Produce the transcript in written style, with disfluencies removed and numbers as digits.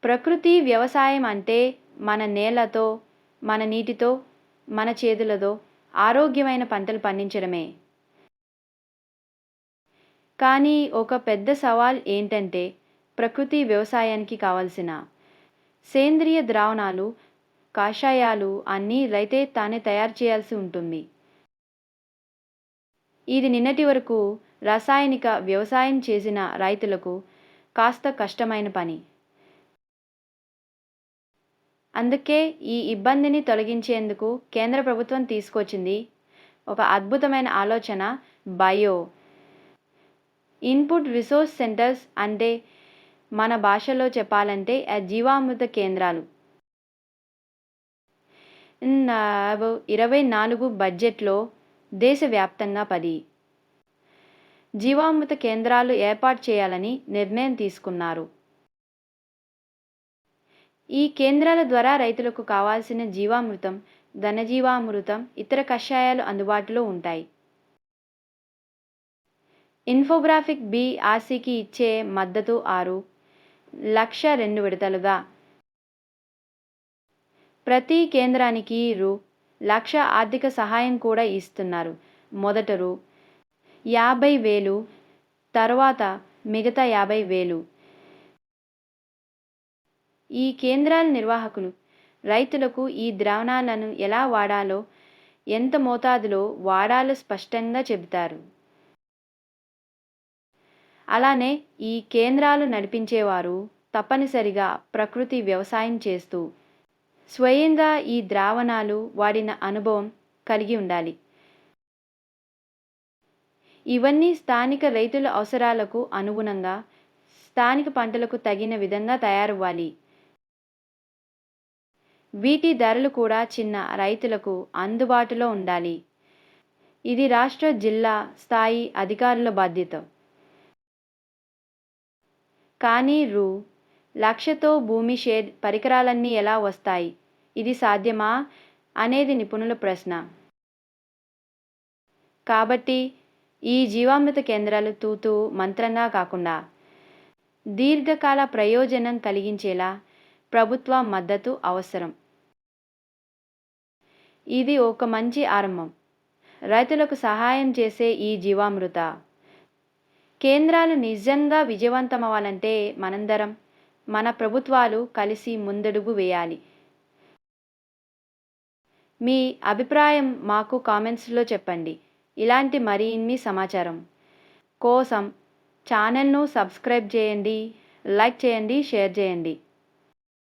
ప్రకృతి వ్యవసాయం అంటే మన నేలతో, మన నీటితో, మన చేతులతో ఆరోగ్యమైన పంటలు పండించడమే. కానీ ఒక పెద్ద సవాల్ ఏంటంటే ప్రకృతి వ్యవసాయానికి కావలసిన సేంద్రియ ద్రావణాలు, కషాయాలు అన్నీ రైతే తానే తయారు చేయాల్సి ఉంటుంది. ఇది నిన్నటి వరకు రసాయనిక వ్యవసాయం చేసిన రైతులకు కాస్త కష్టమైన పని. అందుకే ఈ ఇబ్బందిని తొలగించేందుకు కేంద్ర ప్రభుత్వం తీసుకొచ్చింది ఒక అద్భుతమైన ఆలోచన, బయో ఇన్పుట్ రిసోర్స్ సెంటర్స్, అంటే మన భాషలో చెప్పాలంటే జీవామృత కేంద్రాలు. 24 బడ్జెట్లో దేశవ్యాప్తంగా 10 జీవామృత కేంద్రాలు ఏర్పాటు చేయాలని నిర్ణయం తీసుకున్నారు. ఈ కేంద్రాల ద్వారా రైతులకు కావాల్సిన జీవామృతం, ఘనజీవామృతం, ఇతర కషాయాలు అందుబాటులో ఉంటాయి. ఇన్ఫోగ్రాఫిక్ బీఆర్సీకి ఇచ్చే మద్దతు 6,00,000 2 విడతలుగా. ప్రతి కేంద్రానికి రూ.1,00,000 ఆర్థిక సహాయం కూడా ఇస్తున్నారు. మొదట రూ.50,000, తర్వాత మిగతా 50,000. ఈ కేంద్రాల నిర్వాహకులు రైతులకు ఈ ద్రావణాలను ఎలా వాడాలో, ఎంత మోతాదులో వాడాలో స్పష్టంగా చెబుతారు. అలానే ఈ కేంద్రాలు నడిపించేవారు తప్పనిసరిగా ప్రకృతి వ్యవసాయం చేస్తూ స్వయంగా ఈ ద్రావణాలు వాడిన అనుభవం కలిగి ఉండాలి. ఇవన్నీ స్థానిక రైతుల అవసరాలకు అనుగుణంగా, స్థానిక పంటలకు తగిన విధంగా తయారవ్వాలి. వీటి ధరలు కూడా చిన్న రైతులకు అందుబాటులో ఉండాలి. ఇది రాష్ట్ర, జిల్లా స్థాయి అధికారుల బాధ్యత. కానీ రూ.1,00,000తో భూమి షేడ్ పరికరాలన్నీ ఎలా వస్తాయి? ఇది సాధ్యమా అనేది నిపుణుల ప్రశ్న. కాబట్టి ఈ జీవామృత కేంద్రాలు తూతూ మంత్రంగా కాకుండా దీర్ఘకాల ప్రయోజనం కలిగించేలా ప్రభుత్వ మద్దతు అవసరం. ఇది ఒక మంచి ఆరంభం. రైతులకు సహాయం చేసే ఈ జీవామృత కేంద్రాలు నిజంగా విజయవంతమవ్వాలంటే మనందరం, మన ప్రభుత్వాలు కలిసి ముందడుగు వేయాలి. మీ అభిప్రాయం మాకు కామెంట్స్లో చెప్పండి. ఇలాంటి మరిన్ని సమాచారం కోసం ఛానల్ను సబ్స్క్రైబ్ చేయండి, లైక్ చేయండి, షేర్ చేయండి.